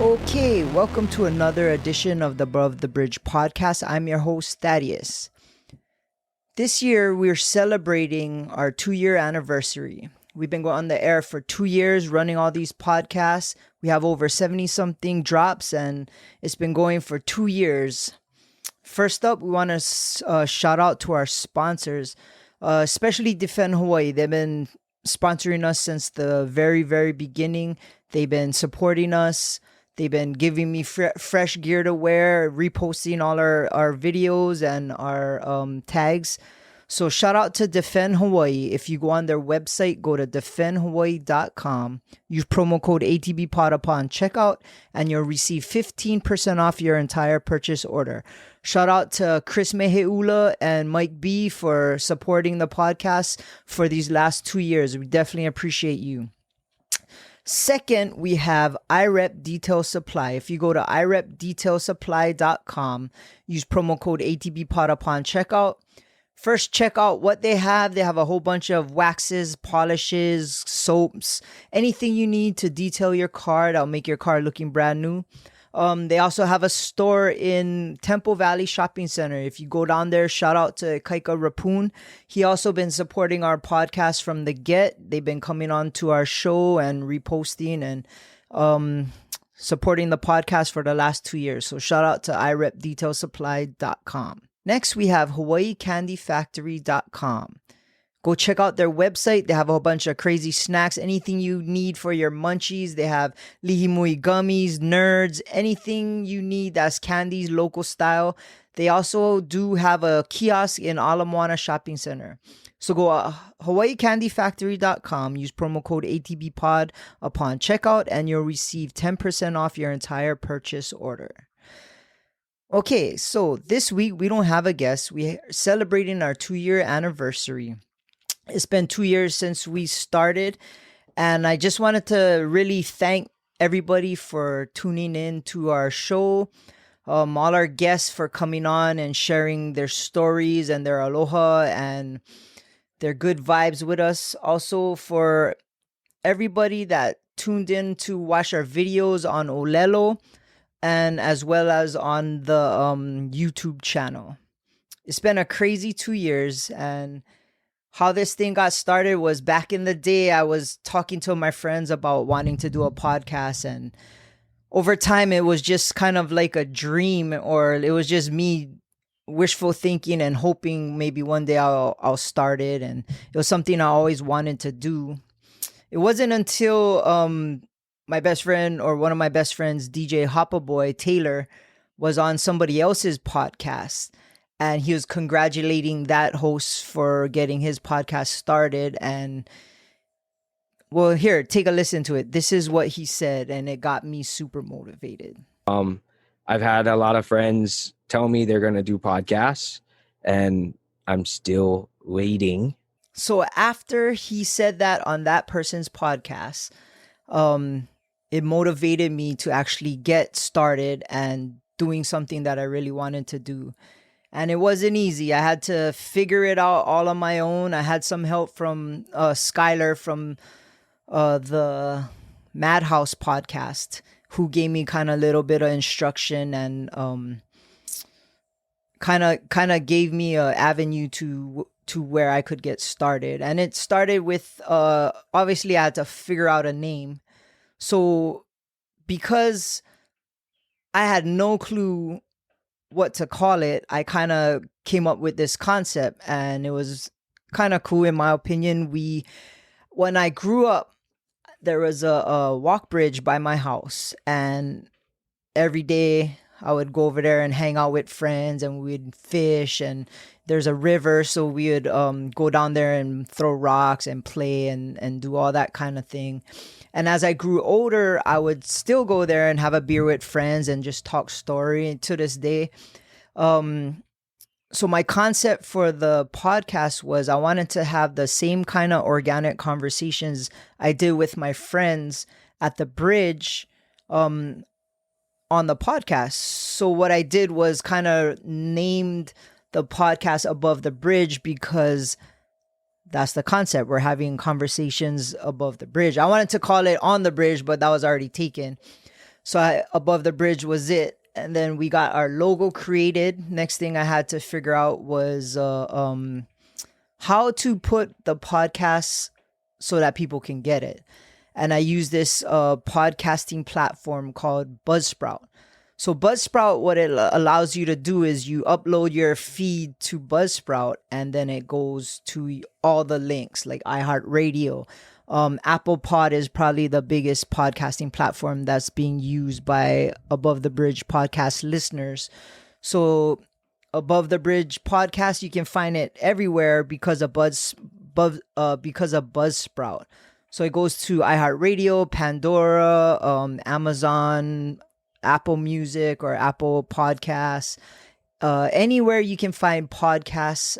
Okay, welcome to another edition of the Above the Bridge podcast. I'm your host, Thaddeus. This year, we're celebrating our 2-year anniversary. We've been going on the air for 2 years, running all these podcasts. We have over 70-something drops, and it's been going for 2 years. First up, we want to shout out to our sponsors, especially Defend Hawaii. They've been sponsoring us since the very, very beginning. They've been supporting us. They've been giving me fresh gear to wear, reposting all our videos and our tags. So shout out to Defend Hawaii. If you go on their website, go to defendhawaii.com. Use promo code ATBPOD upon checkout, and you'll receive 15% off your entire purchase order. Shout out to Chris Meheula and Mike B for supporting the podcast for these last 2 years. We definitely appreciate you. Second, we have iRep Detail Supply. If you go to irepdetailsupply.com, use promo code ATBPOD upon checkout. First, check out what they have. They have a whole bunch of waxes, polishes, soaps, anything you need to detail your car that'll make your car looking brand new. They also have a store in Temple Valley Shopping Center. If you go down there, shout out to Kaika Rapun. He also been supporting our podcast from the get. They've been coming on to our show and reposting and supporting the podcast for the last 2 years. So shout out to irepdetailsupply.com. Next, we have hawaiicandyfactory.com. Go check out their website. They have a whole bunch of crazy snacks, anything you need for your munchies. They have lihimui gummies, nerds, anything you need that's candies, local style. They also do have a kiosk in Ala Moana Shopping Center. So go to hawaiicandyfactory.com, use promo code ATBPOD upon checkout, and you'll receive 10% off your entire purchase order. Okay, so this week we don't have a guest. We're celebrating our 2-year anniversary. It's been 2 years since we started, and I just wanted to really thank everybody for tuning in to our show, all our guests for coming on and sharing their stories and their aloha and their good vibes with us. Also for everybody that tuned in to watch our videos on Olelo and as well as on the YouTube channel. It's been a crazy 2 years, and how this thing got started was back in the day, I was talking to my friends about wanting to do a podcast, and over time it was just kind of like a dream, or it was just me wishful thinking and hoping maybe one day I'll start it, and it was something I always wanted to do. It wasn't until my best friend, or one of my best friends, DJ Hoppa Boy Taylor, was on somebody else's podcast. And he was congratulating that host for getting his podcast started. And, well, here, take a listen to it. This is what he said, and it got me super motivated. I've had a lot of friends tell me they're going to do podcasts, and I'm still waiting. So after he said that on that person's podcast, it motivated me to actually get started and doing something that I really wanted to do. And it wasn't easy. I had to figure it out all on my own. I had some help from Skylar from the Madhouse podcast, who gave me kind of a little bit of instruction and kind of gave me an avenue to where I could get started. And it started with obviously I had to figure out a name. So because I had no clue what to call it, I kind of came up with this concept, and it was kind of cool in my opinion. When I grew up, there was a walk bridge by my house, and every day I would go over there and hang out with friends, and we'd fish, and there's a river, so we would go down there and throw rocks and play and do all that kind of thing. And as I grew older, I would still go there and have a beer with friends and just talk story. And to this day, so my concept for the podcast was I wanted to have the same kind of organic conversations I did with my friends at the bridge on the podcast. So what I did was kind of named the podcast Above the Bridge, because that's the concept. We're having conversations above the bridge. I wanted to call it On the Bridge, but that was already taken. So Above the Bridge was it. And then we got our logo created. Next thing I had to figure out was how to put the podcast so that people can get it. And I use this podcasting platform called Buzzsprout. So Buzzsprout, what it allows you to do is you upload your feed to Buzzsprout, and then it goes to all the links like iHeartRadio. Apple Pod is probably the biggest podcasting platform that's being used by Above the Bridge podcast listeners. So Above the Bridge podcast, you can find it everywhere because of Buzzsprout. So it goes to iHeartRadio, Pandora, Amazon, Apple Music, or Apple Podcasts. Anywhere you can find podcasts,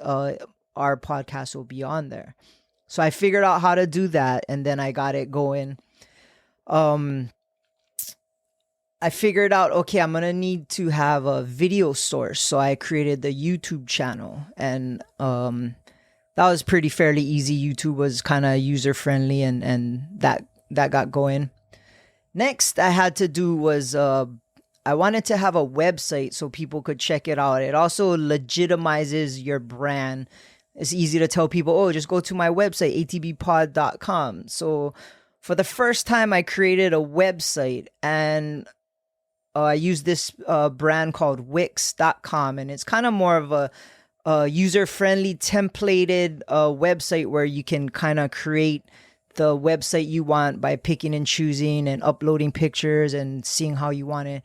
our podcast will be on there. So I figured out how to do that, and then I got it going. I figured out, okay, I'm going to need to have a video source. So I created the YouTube channel, and that was pretty fairly easy. YouTube was kind of user friendly, and that got going. Next I had to do was I wanted to have a website so people could check it out. It also legitimizes your brand. It's easy to tell people, oh, just go to my website, atbpod.com. So for the first time, I created a website, and I used this brand called wix.com, and it's kind of more of a user-friendly templated website where you can kind of create the website you want by picking and choosing and uploading pictures and seeing how you want it.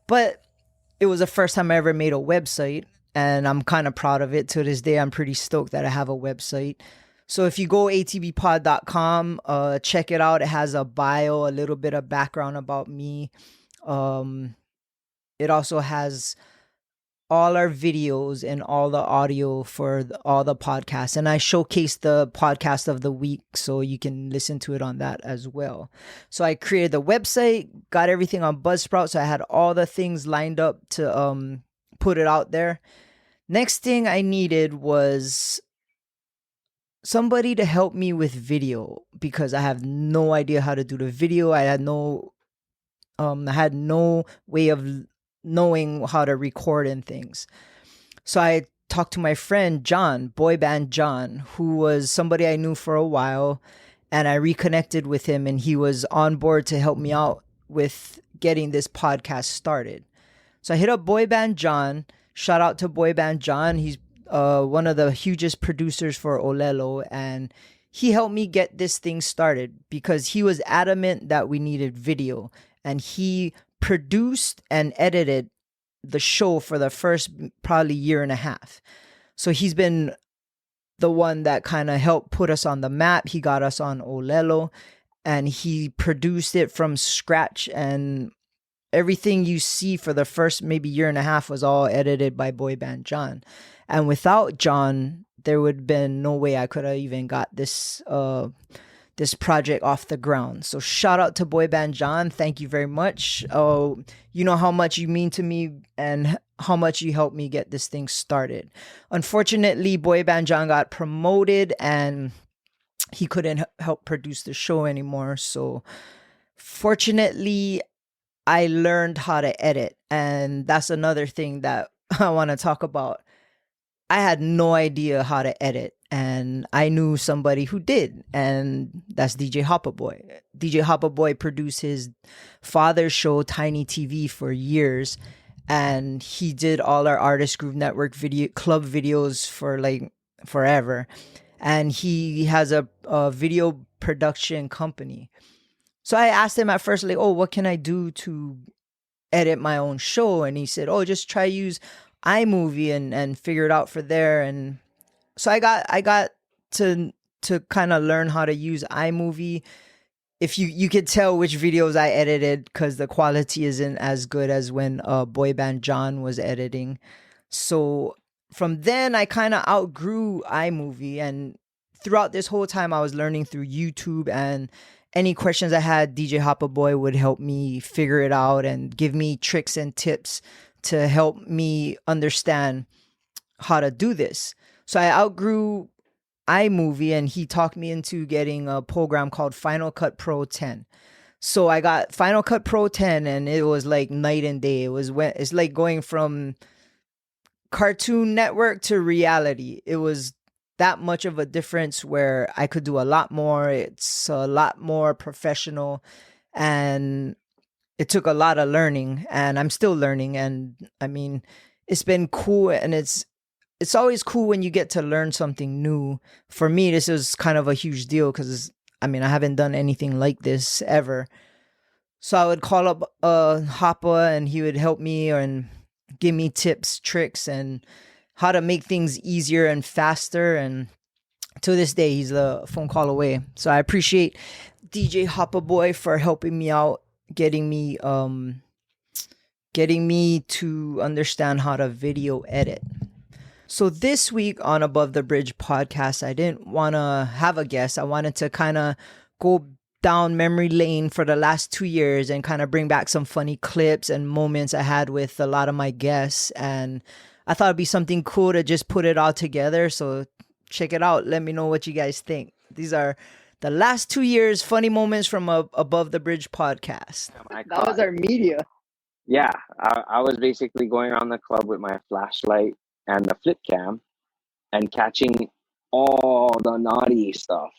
But it was the first time I ever made a website, and I'm kind of proud of it. To this day, I'm pretty stoked that I have a website. So if you go atbpod.com, check it out. It has a bio, a little bit of background about me. It also has all our videos and all the audio for all the podcasts. And I showcase the podcast of the week, so you can listen to it on that as well. So I created the website, got everything on Buzzsprout. So I had all the things lined up to put it out there. Next thing I needed was somebody to help me with video, because I have no idea how to do the video. I had no way of knowing how to record and things. So I talked to my friend John, boy band John, who was somebody I knew for a while, and I reconnected with him, and he was on board to help me out with getting this podcast started. So I hit up boy band John. Shout out to boy band John. He's one of the hugest producers for Olelo, and he helped me get this thing started because he was adamant that we needed video, and he produced and edited the show for the first probably year and a half. So he's been the one that kind of helped put us on the map. He got us on Olelo, and he produced it from scratch, and everything you see for the first maybe year and a half was all edited by boy band John. And without John, there would have been no way I could have even got this this project off the ground. So shout out to boy band John. Thank you very much. Oh, you know how much you mean to me and how much you helped me get this thing started. Unfortunately, boy band John got promoted and he couldn't help produce the show anymore. So fortunately, I learned how to edit, and that's another thing that I want to talk about. I had no idea how to edit, and I knew somebody who did, and that's DJ Hoppa Boy. DJ Hoppa Boy produced his father's show, Tiny TV, for years, and he did all our Artist Groove Network club videos for like forever. And he has a video production company. So I asked him at first, like, oh, what can I do to edit my own show? And he said, oh, just try use iMovie and figure it out for there. And so I got to kind of learn how to use iMovie. If you could tell which videos I edited, because the quality isn't as good as when boy band John was editing. So from then I kind of outgrew iMovie, and throughout this whole time I was learning through YouTube, and any questions I had, DJ Hoppa Boy would help me figure it out and give me tricks and tips to help me understand how to do this. So I outgrew iMovie, and he talked me into getting a program called Final Cut Pro 10. So I got Final Cut Pro 10, and it was like night and day. It's like going from Cartoon Network to reality. It was that much of a difference where I could do a lot more. It's a lot more professional, and it took a lot of learning, and I'm still learning. And I mean, it's been cool, and it's always cool when you get to learn something new. For me, this is kind of a huge deal because I mean, I haven't done anything like this ever. So I would call up Hoppa, and he would help me and give me tips, tricks, and how to make things easier and faster. And to this day, he's a phone call away. So I appreciate DJ Hoppa Boy for helping me out, getting me to understand how to video edit. So this week on Above the Bridge podcast, I didn't want to have a guest. I wanted to kind of go down memory lane for the last 2 years and kind of bring back some funny clips and moments I had with a lot of my guests. And I thought it'd be something cool to just put it all together. So check it out. Let me know what you guys think. These are the last 2 years funny moments from Above the Bridge podcast. That was our media. Yeah, I was basically going around the club with my flashlight and the flip cam and catching all the naughty stuff.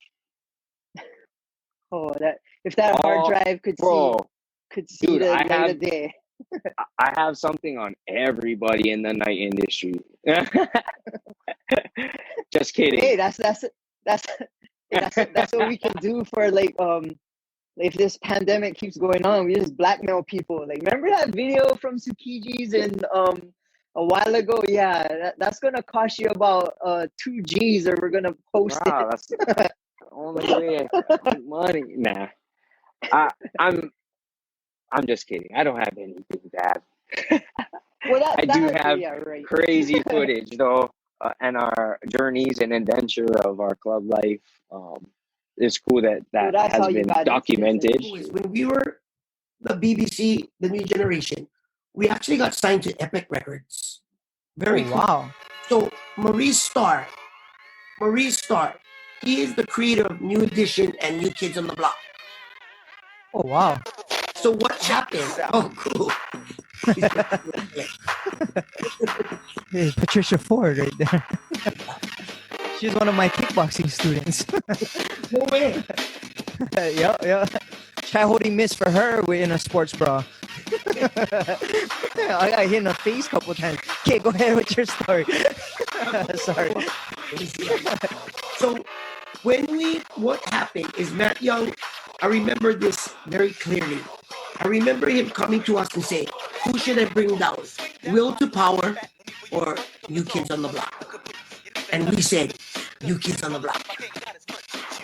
Oh, that if that hard drive could see Dude, the light of day. I have something on everybody in the night industry. Just kidding. Hey, that's what we can do for like if this pandemic keeps going on, we just blackmail people. Like, remember that video from Tsukiji's and a while ago? Yeah, that's gonna cost you about 2 G's, or we're gonna post it. That's the only way I make money. Nah, I'm just kidding. I don't have anything bad. Well, I do have crazy footage though, and our journeys and adventure of our club life. It's cool that has been documented. When we were the BBC, the new generation, we actually got signed to Epic Records. Very cool. Wow. So Maurice Starr, he is the creator of New Edition and New Kids on the Block. Oh, wow. So what happened? Oh, cool. Hey, Patricia Ford right there. She's one of my kickboxing students. No way. Yeah. Try holding mitts for her in a sports bra. I got hit in the face a couple times. Okay, go ahead with your story. Sorry. So what happened is Matt Young, I remember this very clearly. I remember him coming to us and saying, who should I bring down? Will to Power or New Kids on the Block? And we said, New Kids on the Block.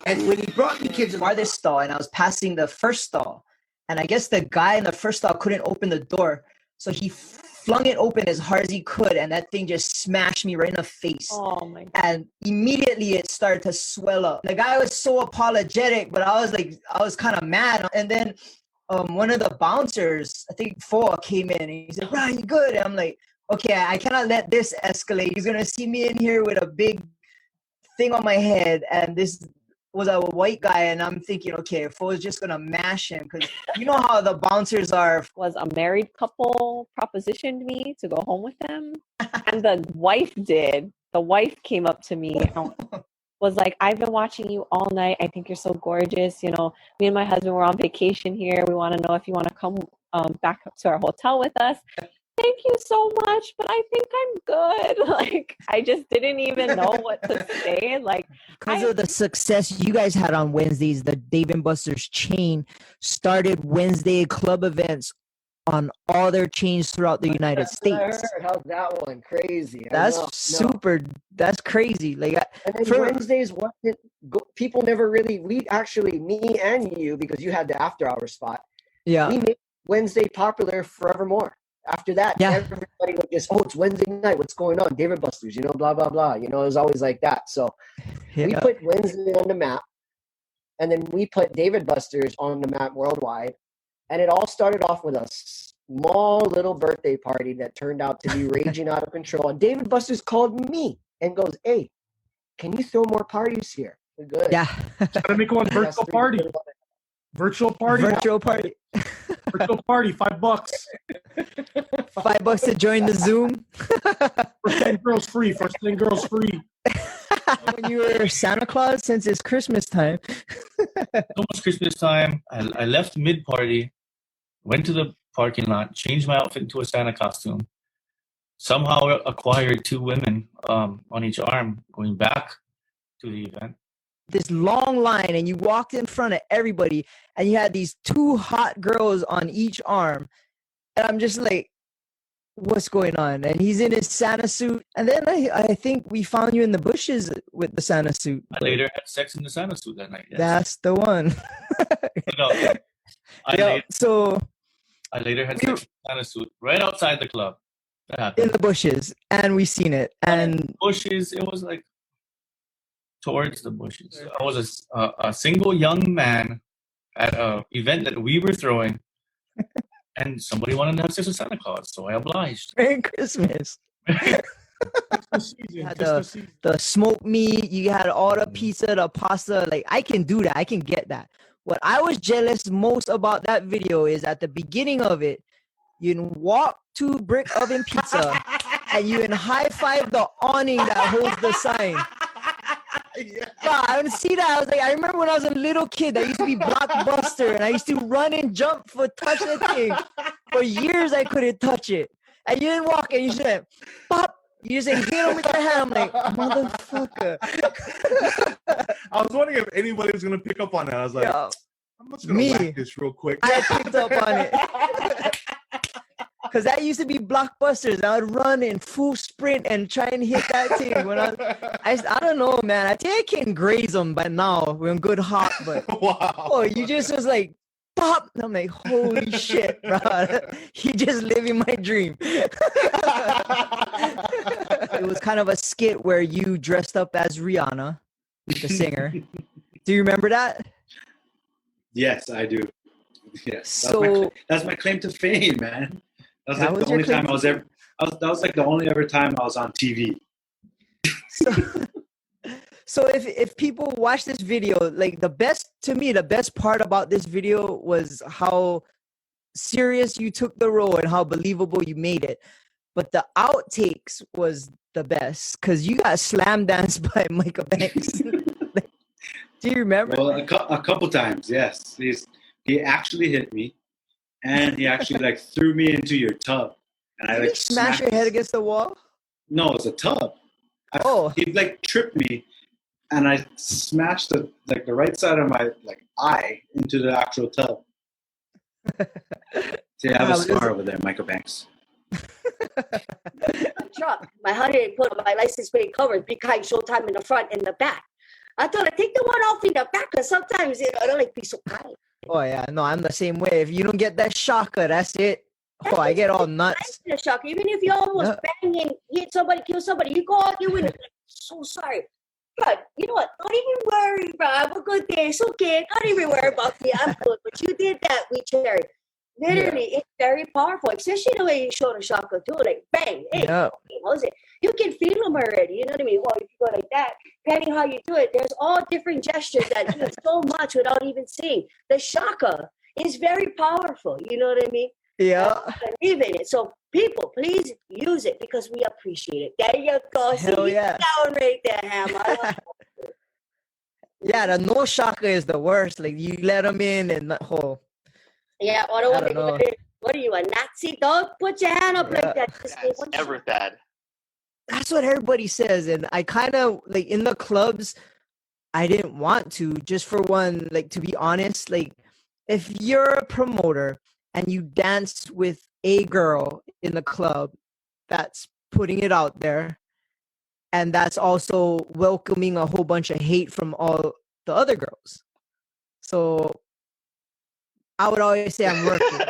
And when he brought New Kids on the farthest stall, and I was passing the first stall, and I guess the guy in the first stall couldn't open the door, so he flung it open as hard as he could, and that thing just smashed me right in the face. Oh my God. And immediately it started to swell up. The guy was so apologetic, but I was kind of mad. And then one of the bouncers, I think Foa, came in and he said, "Right, you good?" And I'm like, okay, I cannot let this escalate. He's gonna see me in here with a big thing on my head, and this was a white guy, and I'm thinking, okay, Foa's just gonna mash him, because you know how the bouncers are. Was a married couple propositioned me to go home with them, and the wife did. The wife came up to me and was like, "I've been watching you all night. I think you're so gorgeous. You know, me and my husband were on vacation here. We want to know if you want to come back to our hotel with us." Thank you so much, but I think I'm good. Like, I just didn't even know what to say. Like, because of the success you guys had on Wednesdays, the Dave and Buster's chain started Wednesday club events on all their chains throughout the United States. How's that one crazy? That's super. That's crazy. Like, and then Wednesdays, people never really. We actually, me and you, because you had the after hour spot. Yeah, we made Wednesday popular forevermore. After that, everybody would just, it's Wednesday night. What's going on? David Buster's, blah, blah, blah. It was always like that. So we put Wednesday on the map, and then we put David Buster's on the map worldwide. And it all started off with a small little birthday party that turned out to be raging out of control. And David Buster's called me and goes, "Hey, can you throw more parties here?" We're good. Yeah. Gotta make one virtual party. Virtual party. Virtual party. Virtual party. $5. $5 to join the Zoom. First 10 girls free. First 10 girls free. When you were Santa Claus, since it's Christmas time. Almost Christmas time. I left mid-party, went to the parking lot, changed my outfit into a Santa costume, somehow acquired 2 women on each arm going back to the event. This long line, and you walked in front of everybody, and you had these 2 hot girls on each arm. And I'm just like, what's going on? And he's in his Santa suit. And then I think we found you in the bushes with the Santa suit. I later had sex in the Santa suit that night. Yes. That's the one. I later had sex in the Santa suit right outside the club. That happened. In the bushes. And we seen it. And bushes, it was like towards the bushes. I was a single young man at an event that we were throwing. And somebody wanted to have sex with Santa Claus, so I obliged. Merry Christmas. You had the smoked meat, you had all the pizza, the pasta. Like, I can do that. I can get that. What I was jealous most about that video is at the beginning of it, you walk to Brick Oven Pizza and you high-five the awning that holds the sign. Yeah. Bro, I didn't see that. I remember when I was a little kid, that used to be Blockbuster, and I used to run and jump for touch the thing. For years, I couldn't touch it. And you didn't walk, and you said, pop. You just hit him with your hand. I'm like, motherfucker. I was wondering if anybody was going to pick up on that. I was like, I'm just going to whack this real quick. I picked up on it. Because that used to be Blockbusters. I would run in full sprint and try and hit that thing. When I don't know, man. I think I can graze them by now. We're in good hot, but you just was like, pop. And I'm like, holy shit, bro. You just living my dream. It was kind of a skit where you dressed up as Rihanna, the singer. Do you remember that? Yes, I do. Yes. So that's my claim to fame, man. That was the only time I was ever. That was like the only ever time I was on TV. So if people watch this video, like the best part about this video was how serious you took the role and how believable you made it. But the outtakes was the best because you got slam danced by Michael Banks. Do you remember? Well, a couple times, yes. He actually hit me. And he actually threw me into your tub, and I smash your head against the wall. No, it was a tub. He tripped me, and I smashed the right side of my eye into the actual tub. See, I have a scar over there, Michael Banks. Truck. My honey put my license plate covered behind Showtime in the front and the back. I thought I'd take the one off in the back because sometimes I don't be so kind. Oh, yeah. No, I'm the same way. If you don't get that shocker, that's it. I get all nuts. The shocker. Even if you almost bang and hit somebody, kill somebody, you go out, you win. So sorry. But you know what? Don't even worry, bro. Have a good day. It's okay. Don't even worry about me. I'm good. But you did that. We cherry. Literally, it's very powerful. Especially the way you show the shocker, too. Like, bang. Hey, how's it? You can feel them already. You know what I mean? Well, if you go like that, depending how you do it, there's all different gestures that do so much without even seeing. The shaka is very powerful. You know what I mean? Yeah. I believe in it. So people, please use it because we appreciate it. There you go. Hell yeah. Down right there, Hammer. Yeah, the no shaka is the worst. Like, you let them in and the whole. Yeah, what are you, a Nazi dog? Put your hand up like that. That's never bad. That's what everybody says. And I kind of, in the clubs, I didn't want to. Just for one, to be honest, if you're a promoter and you dance with a girl in the club, that's putting it out there. And that's also welcoming a whole bunch of hate from all the other girls. So I would always say I'm working.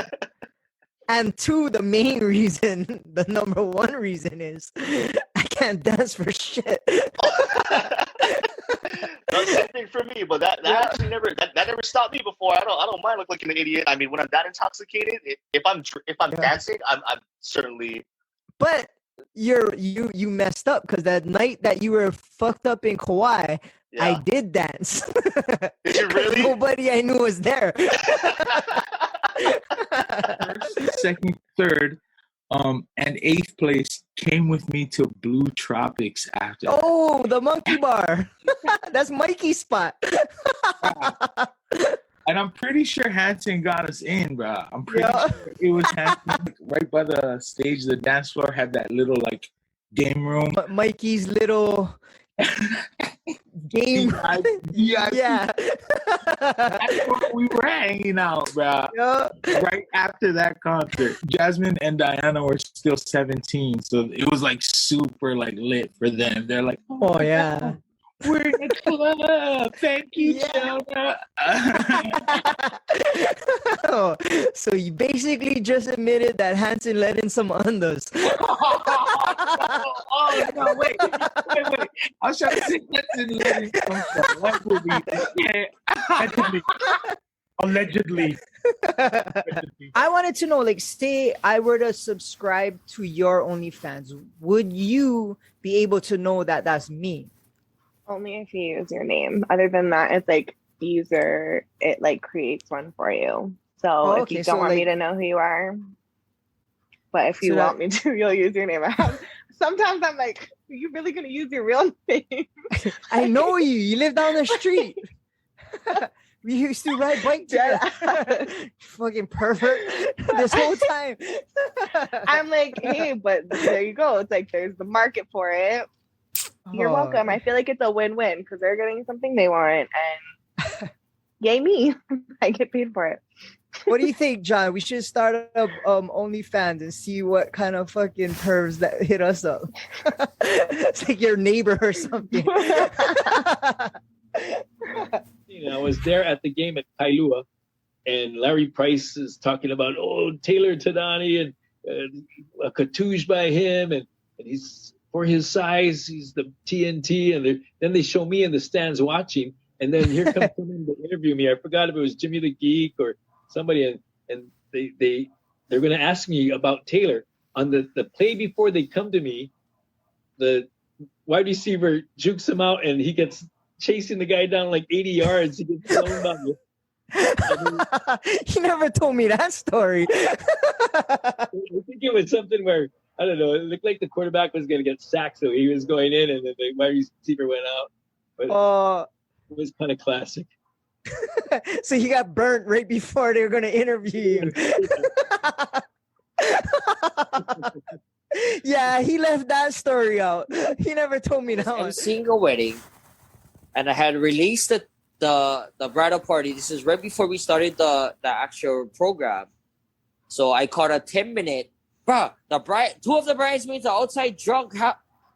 And two, the main reason, the number one reason is I can't dance for shit. That's the thing for me, but that actually never stopped me before. I don't mind looking like an idiot. I mean, when I'm that intoxicated, if I'm dancing, I'm certainly. But you messed up because that night that you were fucked up in Kauai, I did dance. Did you really? Nobody I knew was there. First, second, third, and eighth place came with me to Blue Tropics after. Oh, the monkey bar. That's Mikey's spot. And I'm pretty sure Hanson got us in, bro. I'm pretty sure it was Hanson. Right by the stage, the dance floor had that little like game room. Mikey's little game. Yeah. That's where we were hanging out, bro. Yeah. Right after that concert, Jasmine and Diana were still 17, so it was like super like lit for them. They're like, oh yeah. God. We're in the club. Thank you, Jonah. So you basically just admitted that Hanson let in some undas. Oh, no, wait. I was trying to say Hanson let in some Allegedly. I wanted to know, like, say I were to subscribe to your OnlyFans, would you be able to know that that's me? Only if you use your name. Other than that, it's like user, it like creates one for you. So if you don't want me to know who you are, but if you want me to, you'll use your name. Sometimes I'm like, are you really going to use your real name? I know you. You live down the street. We used to ride bike together. Fucking pervert. This whole time. I'm like, hey, but there you go. It's like there's the market for it. You're welcome. I feel like it's a win-win because they're getting something they want, and yay me, I get paid for it. What do you think, John? We should start up OnlyFans and see what kind of fucking pervs that hit us up. It's like your neighbor or something. I was there at the game at Kailua, and Larry Price is talking about, Taylor Tadani and a cartouche by him, and he's, for his size, he's the TNT, and then they show me in the stands watching, and then here comes someone to interview me. I forgot if it was Jimmy the Geek or somebody, and they're going to ask me about Taylor. On the play before they come to me, the wide receiver jukes him out, and he gets chasing the guy down like 80 yards. He gets blown by me. He never told me that story. I think it was something where, I don't know, it looked like the quarterback was going to get sacked, so he was going in, and then the wide receiver went out. But it was kind of classic. So he got burnt right before they were going to interview you. Yeah, he left that story out. He never told me that one. Emceeing a wedding, and I had released the bridal party. This is right before we started the actual program. So I caught a 10-minute. Bruh, two of the bridesmaids are outside drunk.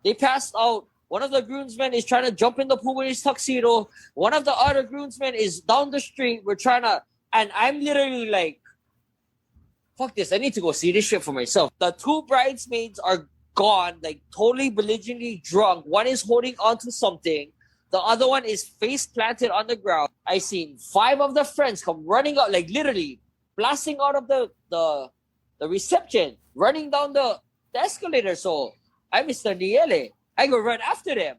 They passed out. One of the groomsmen is trying to jump in the pool with his tuxedo. One of the other groomsmen is down the street. And I'm literally like, fuck this. I need to go see this shit for myself. The two bridesmaids are gone, like totally belligerently drunk. One is holding onto something. The other one is face planted on the ground. I seen 5 of the friends come running out, like literally blasting out of the reception, running down the escalator. So I Mr. Niele. I go run after them.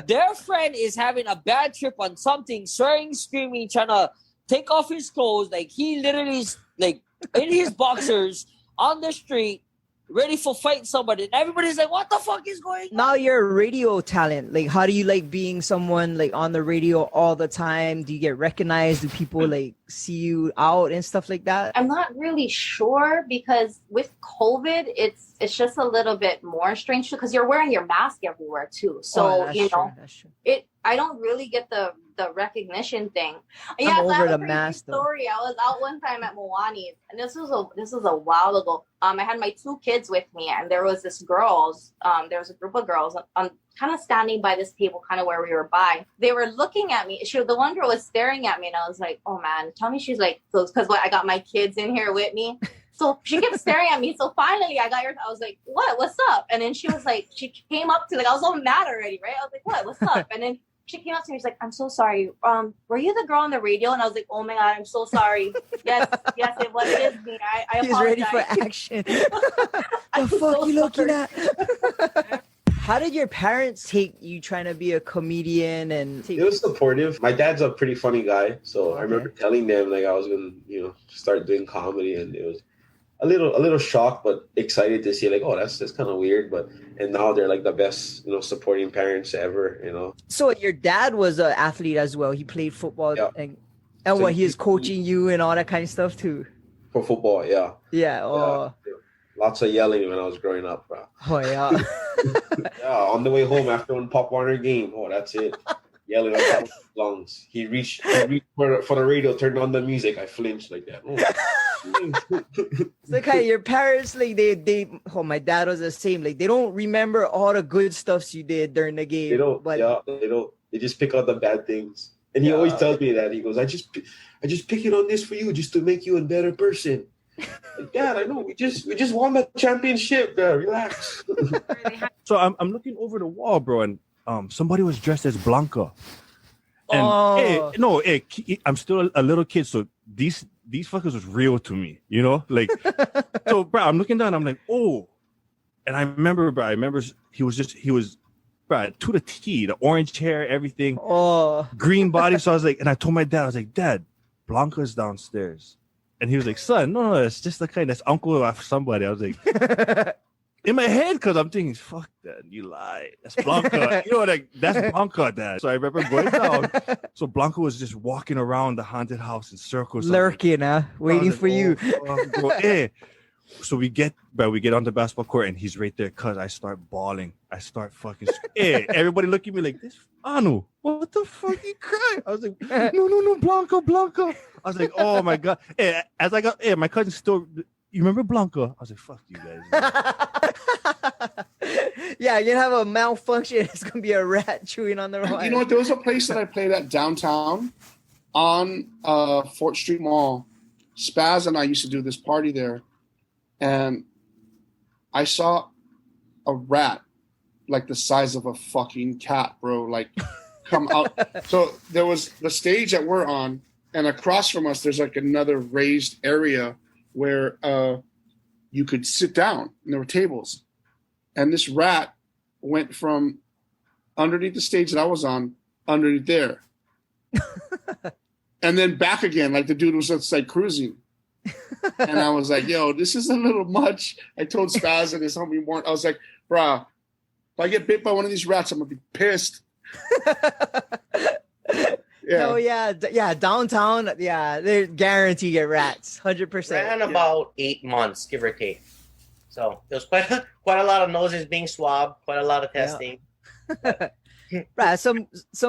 Their friend is having a bad trip on something, swearing, screaming, trying to take off his clothes. Like he literally is like in his boxers on the street, ready for fighting somebody. And everybody's like, what the fuck is going on? Now you're a radio talent. Like, how do you like being someone like on the radio all the time? Do you get recognized? Do people like see you out and stuff like that? I'm not really sure because with COVID, it's just a little bit more strange because you're wearing your mask everywhere too. So, I don't really get the recognition thing. Yeah, I'm over the mask story. I was out one time at Moani's, and this was a while ago. I had my 2 kids with me, and there was there was a group of girls kind of standing by this table, kind of where we were by. They were looking at me. The one girl was staring at me, and I was like, oh man, tell me she's like, because I got my kids in here with me. So she kept staring at me. So finally I was like, what's up? And then she was like, she came up to, like, I was all mad already, right? I was like, what's up? And then she came up to me, she's like, I'm so sorry. Were you the girl on the radio? And I was like, oh my God, I'm so sorry. Yes, it was. It is me. I He's apologize. ready for action. The fuck you looking at? How did your parents take you trying to be a comedian? And it was supportive. My dad's a pretty funny guy, so I remember telling them like I was gonna, start doing comedy, and it was a little shocked, but excited to see like, oh, that's kind of weird, and now they're like the best, supporting parents ever. So your dad was an athlete as well. He played football, and so he is coaching you and all that kind of stuff too. For football, yeah. Yeah. Oh. Yeah. Lots of yelling when I was growing up, bro. Oh yeah. Yeah, on the way home after one Pop Warner game. Oh, that's it. Yelling on top of his lungs. He reached for the radio, turned on the music. I flinched like that. It's like how your parents, like my dad was the same. Like they don't remember all the good stuffs you did during the game. They don't. They don't. They just pick out the bad things. And he always tells me that. He goes, I just pick it on this for you, just to make you a better person. Like, Dad, I know we just won the championship. Relax. So I'm looking over the wall, bro, and somebody was dressed as Blanca. And I'm still a little kid, so these fuckers was real to me, like. So, bro, I'm looking down, I'm like, oh, and I remember he was, bro, to the T, the orange hair, everything, green body. So I was like, and I told my dad, I was like, Dad, Blanca's downstairs. And he was like, son, no, it's just the kind that's uncle of somebody. I was like, in my head, because I'm thinking, fuck that, you lie. That's Blanca. That's Blanca, Dad. So I remember going down. So Blanca was just walking around the haunted house in circles. Lurking, waiting for you. So we get on the basketball court, and he's right there, cuz I start bawling. I start fucking everybody look at me like, this Anu, what the fuck you crying? I was like, no, Blanca. I was like, oh my God. As I got my cousin still, you remember Blanca? I was like, fuck you guys. Yeah, you're gonna have a malfunction. It's gonna be a rat chewing on the wire. You know what? There was a place that I played at downtown on Fort Street Mall. Spaz and I used to do this party there. And I saw a rat like the size of a fucking cat, bro, like come out. So there was the stage that we're on, and across from us, there's like another raised area where you could sit down, and there were tables. And this rat went from underneath the stage that I was on, underneath there. And then back again, like the dude was just like cruising. And I was like, yo, this is a little much. I told Spaz and his homie Warren, I was like, bruh, if I get bit by one of these rats, I'm gonna be pissed. Yeah. Oh yeah, downtown, they're guaranteed to get rats, 100%. Ran about 8 months, give or take. So there was quite a lot of noses being swabbed, quite a lot of testing. Right, some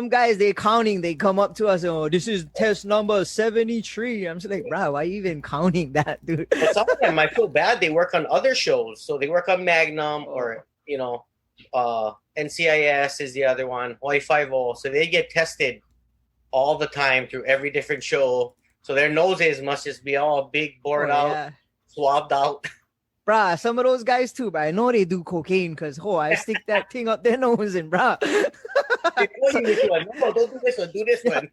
guys, they counting, they come up to us and, oh, this is test number 73. I'm just like, bro, why are you even counting that, dude? But some of them, I feel bad, they work on other shows. So they work on Magnum or, NCIS is the other one, Y50. So they get tested all the time through every different show. So their noses must just be all big, bored out, swabbed out. Bruh, some of those guys too, but I know they do cocaine because, I stick that thing up their nose and, bruh. No, don't do this one, do this one.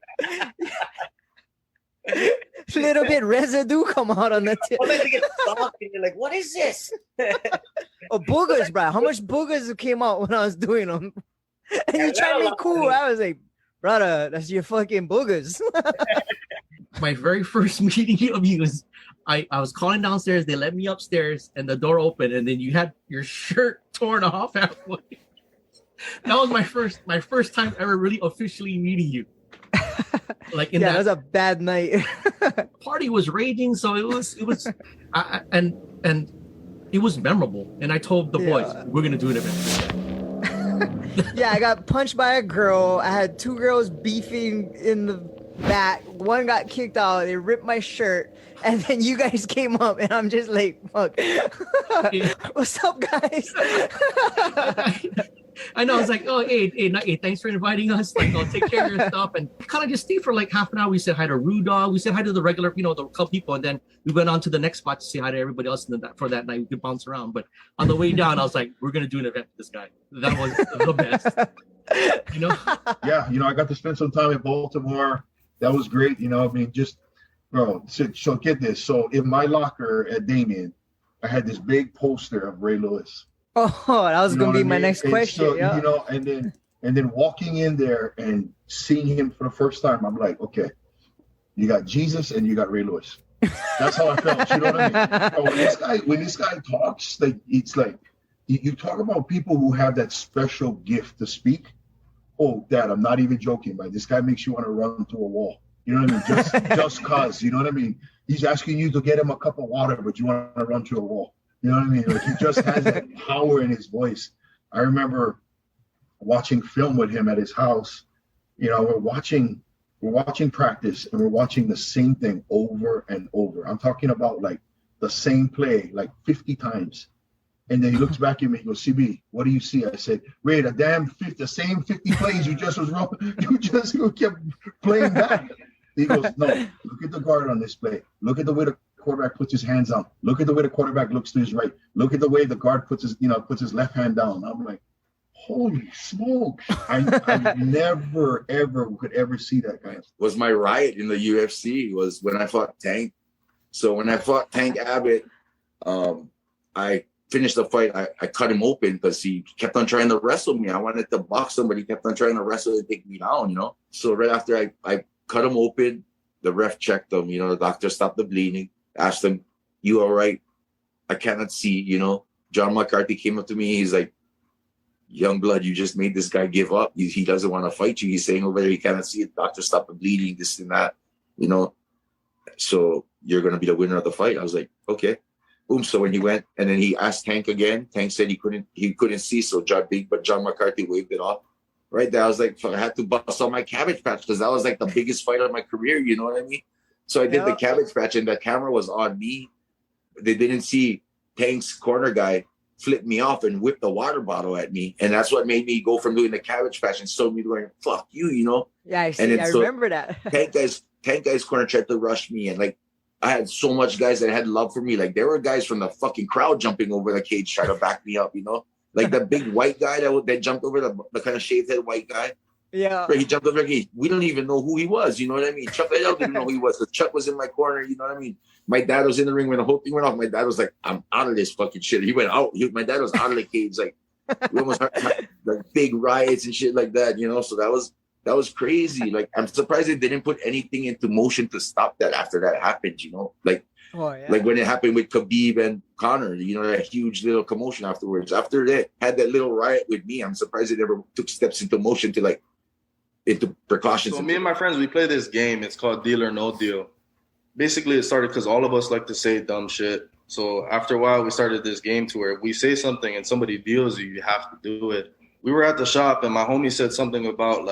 Little bit residue come out on the tip. Sometimes you get stuck and you're like, what is this? Boogers, bruh. How much boogers came out when I was doing them? And you trying to be cool. I was like, brother, that's your fucking boogers. My very first meeting of you was I was calling downstairs, they let me upstairs and the door opened and then you had your shirt torn off halfway. That was my first time ever really officially meeting you. Like that was a bad night. Party was raging, so it was and it was memorable. And I told the boys, we're gonna do it eventually. Yeah, I got punched by a girl. I had 2 girls beefing in the back. One got kicked out. They ripped my shirt. And then you guys came up and I'm just like, fuck. What's up, guys? I know. I was like, oh, hey, thanks for inviting us. Like, I'll take care of your stuff. And kind of just stayed for like half an hour. We said hi to Rue Dog. We said hi to the regular, the couple people. And then we went on to the next spot to say hi to everybody else. And then for that night, we could bounce around. But on the way down, I was like, we're going to do an event with this guy. That was the best. Yeah, I got to spend some time in Baltimore. That was great. Bro, so get this. So in my locker at Damien, I had this big poster of Ray Lewis. Oh, that was gonna be my next question. So, yeah. and then walking in there and seeing him for the first time, I'm like, okay, you got Jesus and you got Ray Lewis. That's how I felt. You know what I mean? When this guy talks, like it's like you talk about people who have that special gift to speak. Oh, Dad, I'm not even joking, man. This guy makes you want to run through a wall. You know what I mean? Just cause. You know what I mean? He's asking you to get him a cup of water, but you want to run through a wall. You know what I mean? Like he just has that power in his voice. I remember watching film with him at his house. We're watching practice and we're watching the same thing over and over. I'm talking about like the same play like 50 times. And then he looks back at me and goes, CB, what do you see? I said, Ray, the same 50 plays you just kept playing back. He goes, no, look at the guard on this play. Look at the way the quarterback puts his hands on. Look at the way the quarterback looks to his right. Look at the way the guard puts his left hand down. I'm like, holy smoke. I never, ever could ever see that guy. Was my riot in the UFC was when I fought Tank. So when I fought Tank Abbott, I finished the fight. I cut him open because he kept on trying to wrestle me. I wanted to box him, but he kept on trying to wrestle and take me down, So right after I cut him open, the ref checked him, the doctor stopped the bleeding, asked him, you all right? I cannot see, John McCarthy came up to me. He's like, young blood, you just made this guy give up. He doesn't want to fight you. He's saying over there, he cannot see it. Doctor, stop the bleeding, this and that, So you're going to be the winner of the fight. I was like, okay. Boom. So when he went and then he asked Tank again, Tank said he couldn't see. So John McCarthy waved it off. Right there, I was like, I had to bust on my cabbage patch because that was like the biggest fight of my career. You know what I mean? So I did the cabbage patch and the camera was on me. They didn't see Tank's corner guy flip me off and whip the water bottle at me. And that's what made me go from doing the cabbage patch and so me going, fuck you, Yeah, I see. And then, I remember that. Tank guy's corner tried to rush me. And like, I had so much guys that had love for me. Like there were guys from the fucking crowd jumping over the cage trying to back me up, Like the big white guy that jumped over the kind of shaved head white guy. Yeah. He jumped over. We don't even know who he was. You know what I mean? Chuck Liddell didn't know who he was. So Chuck was in my corner. You know what I mean? My dad was in the ring when the whole thing went off. My dad was like, I'm out of this fucking shit. He went out. My dad was out of the cage. Like we almost had like big riots and shit like that, So that was crazy. Like I'm surprised they didn't put anything into motion to stop that after that happened, Like like when it happened with Khabib and Conor, that huge little commotion afterwards. After that, had that little riot with me. I'm surprised they never took steps into motion to into precautions. So me and my friends, we play this game. It's called Deal or No Deal. Basically, it started because all of us like to say dumb shit. So after a while, we started this game to where if we say something and somebody deals you have to do it. We were at the shop and my homie said something about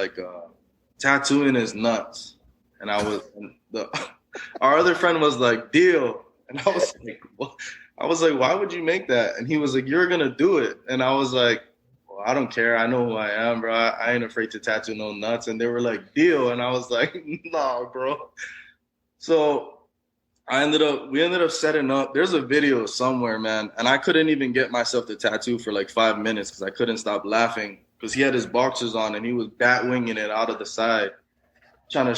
tattooing his nuts. And our other friend was like, deal. And I was like, what? I was like, why would you make that? And he was like, you're going to do it. And I was like, well, I don't care. I know who I am, bro. I ain't afraid to tattoo no nuts. And they were like, deal. And I was like, nah, bro. So we ended up setting up. There's a video somewhere, man. And I couldn't even get myself to tattoo for like 5 minutes because I couldn't stop laughing because he had his boxers on and he was bat winging it out of the side, trying to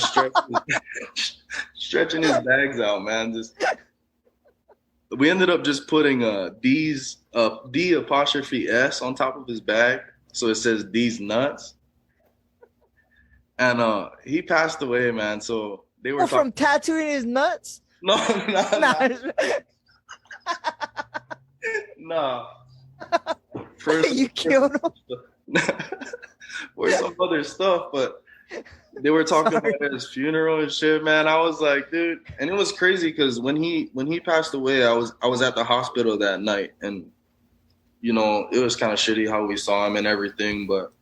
stretching his bags out, man. We ended up just putting D' S on top of his bag. So it says D's nuts. And he passed away, man. So they were from tattooing his nuts? No. No. First, you killed him? for some other stuff, but they were talking about his funeral and shit, man. I was like, dude, and it was crazy because when he passed away, I was at the hospital that night, and it was kind of shitty how we saw him and everything. But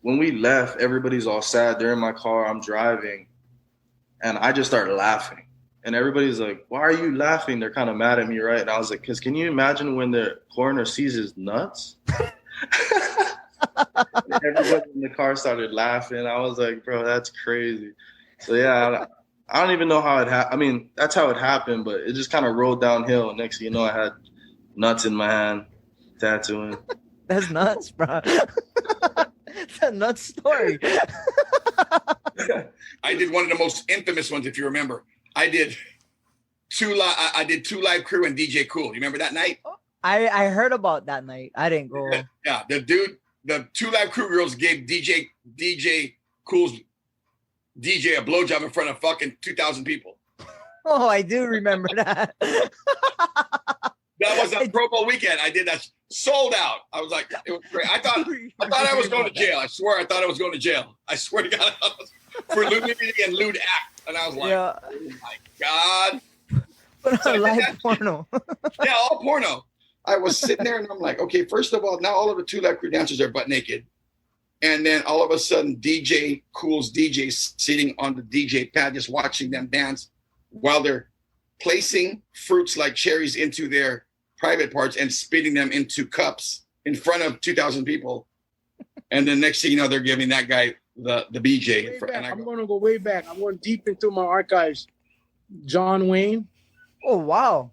when we left, everybody's all sad. They're in my car. I'm driving, and I just started laughing. And everybody's like, why are you laughing? They're kind of mad at me, right? And I was like, because can you imagine when the coroner sees his nuts? Everybody in the car started laughing. I was like, bro, that's crazy. So, yeah, I don't even know how it happened. I mean, that's how it happened, but it just kind of rolled downhill. Next thing you know, I had nuts in my hand, tattooing. That's nuts, bro. It's a nuts story. I did one of the most infamous ones, if you remember. I did two live crew and DJ Cool. You remember that night? I heard about that night. I didn't go. Yeah, the 2 Live Crew girls gave DJ Cool's DJ a blowjob in front of fucking 2,000 people. Oh, I do remember that. That was a Pro Bowl weekend. I did that, sold out. I was like, it was great. I thought I was going to jail. I swear, I thought I was going to jail. I swear to God, for nudity and lewd act. And I was like, oh my God. But live porno. Yeah, all porno. I was sitting there and I'm like, okay, first of all, now all of the 2 Live Crew dancers are butt naked. And then all of a sudden, DJ Cool's DJ sitting on the DJ pad, just watching them dance while they're placing fruits like cherries into their private parts and spitting them into cups in front of 2,000 people. And then next thing you know, they're giving that guy the BJ. I'm going to go way back. I'm going deep into my archives. John Wayne. Oh, wow.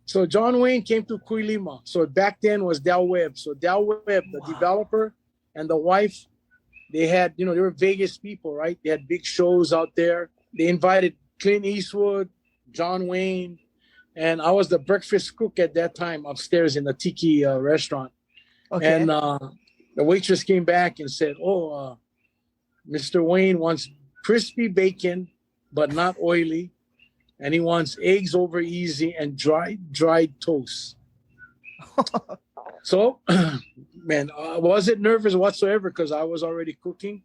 So John Wayne came to Kuilima. So back then was Del Webb. So Del Webb, the developer, and the wife, they had, they were Vegas people, right? They had big shows out there. They invited Clint Eastwood, John Wayne, and I was the breakfast cook at that time upstairs in the Tiki restaurant. Okay. And the waitress came back and said, Mr. Wayne wants crispy bacon, but not oily. And he wants eggs over easy and dried toast. So, man, I wasn't nervous whatsoever because I was already cooking.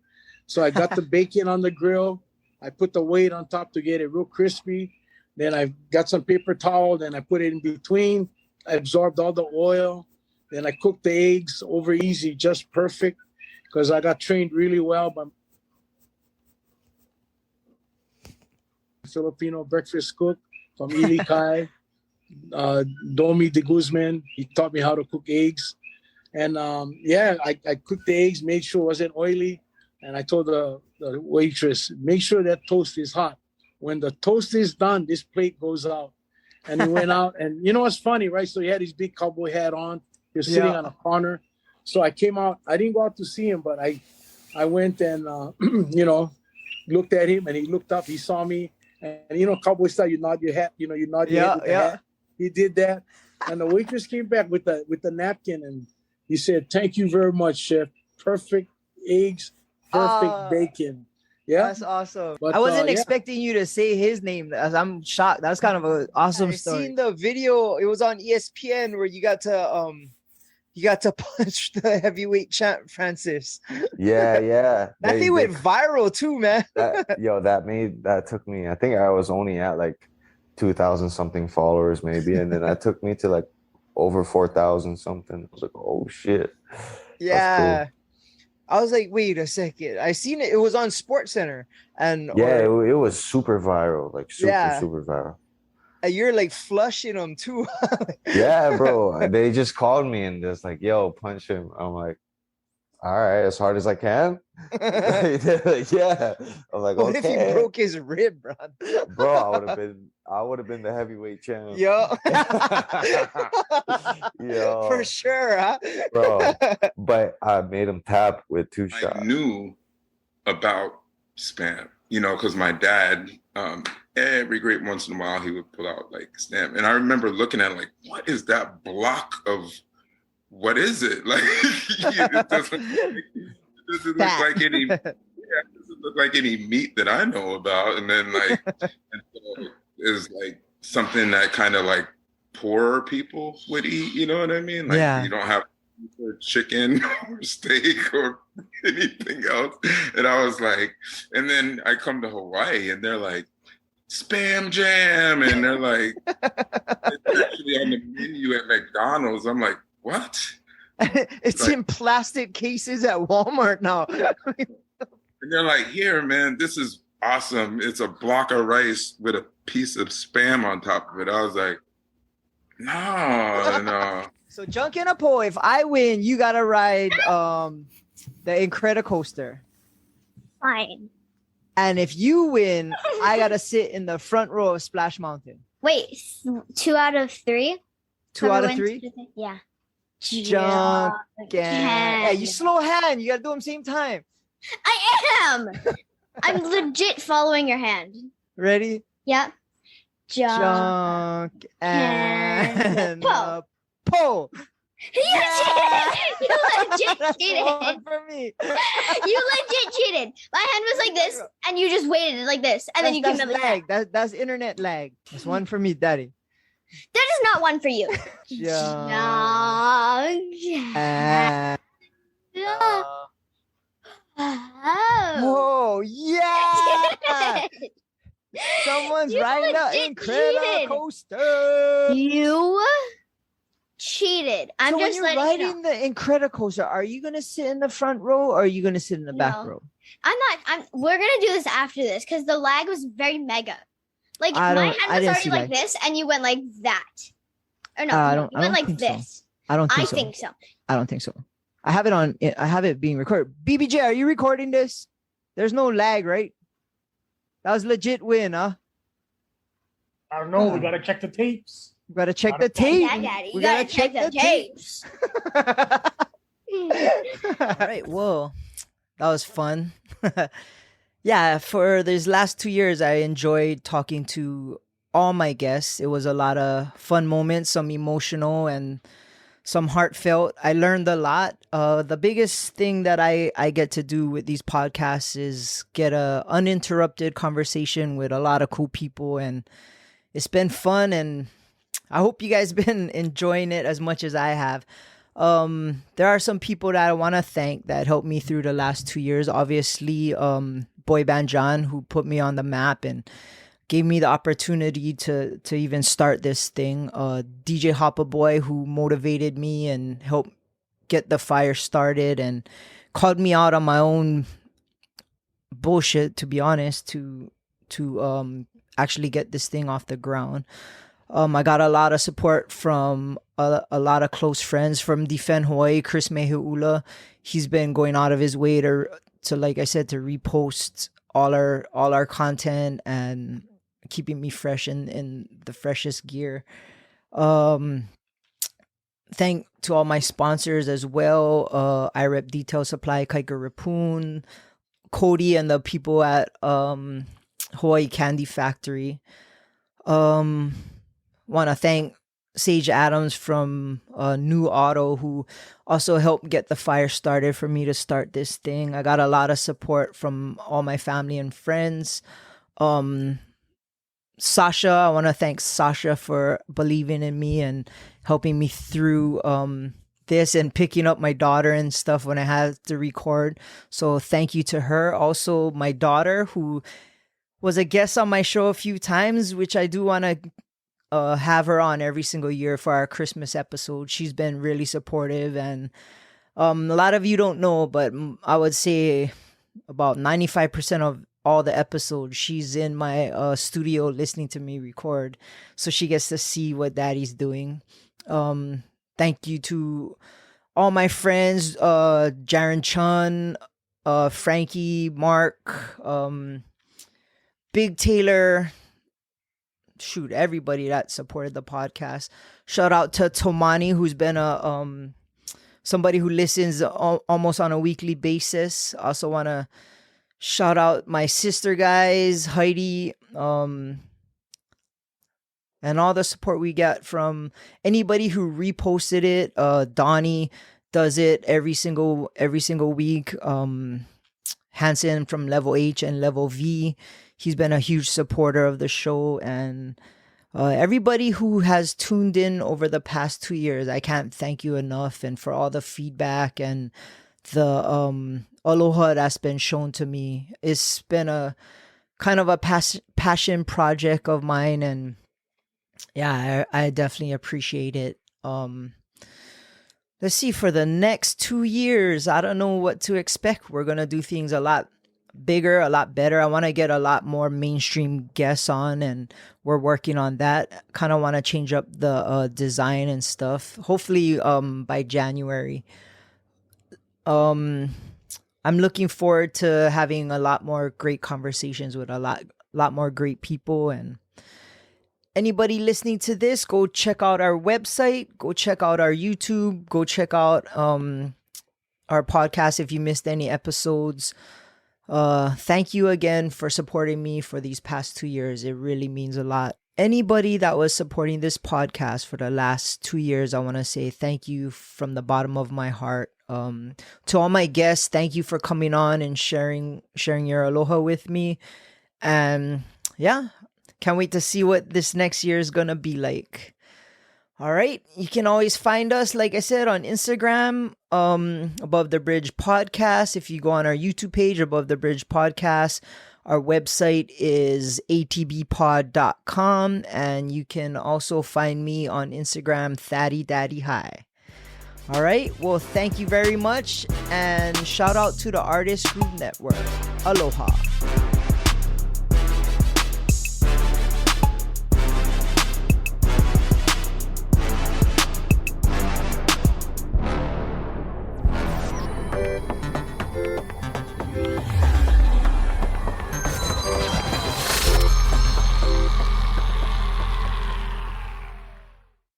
So I got the bacon on the grill. I put the weight on top to get it real crispy. Then I got some paper towel. Then I put it in between. I absorbed all the oil. Then I cooked the eggs over easy, just perfect, because I got trained really well by Filipino breakfast cook from Ilikai, Domi de Guzman. He taught me how to cook eggs. And I cooked the eggs, made sure it wasn't oily. And I told the waitress, make sure that toast is hot. When the toast is done, this plate goes out. And he went out. And you know what's funny, right? So he had his big cowboy hat on. He was sitting on a corner. So I came out. I didn't go out to see him, but I went and, looked at him. And he looked up. He saw me. And, cowboy style, you nod your hat. You nod your head with the hat. He did that. And the waitress came back with the napkin. And he said, thank you very much, chef. Perfect eggs. Perfect bacon. Yeah, that's awesome. But, I wasn't expecting you to say his name. I'm shocked. That's kind of an awesome story. I've seen the video. It was on ESPN where you got to punch the heavyweight champ Francis. Yeah. That thing went viral too, man. That took me. I think I was only at like 2,000 something followers maybe, and then that took me to like over 4,000 something. I was like, oh shit. Yeah. Cool. I was like, wait a second. I seen it. It was on SportsCenter. And it was super viral. Like super viral. And you're like flushing them too. Yeah, bro. They just called me and just like, yo, punch him. I'm like, all right, as hard as I can. Yeah. I'm like, what if he broke his rib, bro? Bro, I would have been the heavyweight champ. Yo. Yo. For sure, huh? Bro. But I made him tap with 2 shots. I knew about spam, because my dad, every great once in a while he would pull out like spam. And I remember looking at it like, what is that block of, what is it? Like, it doesn't look like any, it doesn't look like any meat that I know about. And then like, and so is like something that kind of like poorer people would eat, you know what I mean? Like you don't have chicken or steak or anything else. And I was like, and then I come to Hawaii and they're like, Spam Jam, and they're like, it's actually on the menu at McDonald's. I'm like, what? It's like, in plastic cases at Walmart now. And they're like, here, man, this is awesome. It's a block of rice with a piece of spam on top of it. I was like, no. So Junk in a Po, if I win, you gotta ride the Incredicoaster. Fine. And if you win, I gotta sit in the front row of Splash Mountain. Wait, 2 out of 3? 2 out of 3? Yeah. Junk. Hey, you slow hand. You gotta do them same time. I am. I'm legit following your hand. Ready? Yeah. Junk and a Po. You legit cheated. One for me. You legit cheated. My hand was like this, and you just waited like this, and then you came That's another lag. That's internet lag. That's one for me, Daddy. That is not one for you. Oh yeah! Someone's You riding the legit Incredicoaster. cheated. Coaster. You cheated. I'm So when just you're letting you know. riding the Incredicoaster, are you gonna sit in the front row or are you gonna sit in the back No. row? We're gonna do this after this because the lag was very mega. Like I my don't- hand I was didn't already see like lag. this, and you went like that. Or no, I no, don't- you I went don't like think so. this. I don't think I so. think so. I don't think so. I have it on. I have it being recorded. BBJ, are you recording this? There's no lag, right? That was legit win, huh? I don't know. We gotta check the tapes. We gotta check the tape. Yeah, Daddy, you We gotta check the tapes. All right. Well, that was fun. Yeah, for these last 2 years, I enjoyed talking to all my guests. It was a lot of fun moments, some emotional and some heartfelt. I learned a lot. The biggest thing that I get to do with these podcasts is get a uninterrupted conversation with a lot of cool people, and it's been fun. And I hope you guys been enjoying it as much as I have. There are some people that I want to thank that helped me through the last 2 years. Obviously, Boy Band John, who put me on the map and gave me the opportunity to even start this thing. DJ Hoppa Boy, who motivated me and helped get the fire started and called me out on my own bullshit, to be honest, to actually get this thing off the ground. I got a lot of support from a lot of close friends from Defend Hawaii, Chris Meheula. He's been going out of his way to like I said, to repost all our content and keeping me fresh in the freshest gear. Thank to all my sponsors as well. IREP Detail Supply, Kaika Rapoon, Cody, and the people at Hawaii Candy Factory. Want to thank Sage Adams from New Auto, who also helped get the fire started for me to start this thing. I got a lot of support from all my family and friends. Sasha, I want to thank Sasha for believing in me and helping me through this and picking up my daughter and stuff when I had to record. So thank you to her. Also, my daughter, who was a guest on my show a few times, which I do want to have her on every single year for our Christmas episode. She's been really supportive, and a lot of you don't know, but I would say about 95% of all the episodes she's in my studio listening to me record, so she gets to see what Daddy's doing. Thank you to all my friends, Jaren Chun, Frankie, Mark, Big Taylor, shoot, everybody that supported the podcast. Shout out to Tomani, who's been a somebody who listens almost on a weekly basis. Also want to shout out my sister guys, Heidi, and all the support we get from anybody who reposted it. Donnie does it every single week. Hansen from Level H and Level V, he's been a huge supporter of the show, and everybody who has tuned in over the past 2 years, I can't thank you enough, and for all the feedback and the aloha that's been shown to me. It's been a kind of a passion project of mine, and yeah, I definitely appreciate it. Let's see, for the next 2 years, I don't know what to expect. We're going to do things a lot bigger, a lot better. I want to get a lot more mainstream guests on, and we're working on that. Kind of want to change up the design and stuff. Hopefully by January. I'm looking forward to having a lot more great conversations with a lot more great people. And anybody listening to this, go check out our website, go check out our YouTube, go check out our podcast if you missed any episodes. Thank you again for supporting me for these past 2 years. It really means a lot. anybody that was supporting this podcast for the last 2 years, I want to say thank you from the bottom of my heart. To all my guests, thank you for coming on and sharing your aloha with me. And yeah, can't wait to see what this next year is gonna be like. All right, you can always find us, like I said, on Instagram, Above the Bridge Podcast. If you go on our YouTube page, Above the Bridge Podcast, our website is atbpod.com, and you can also find me on Instagram, Thaddy Daddy Hi. All right, well, thank you very much, and shout out to the Artist Group Network. Aloha.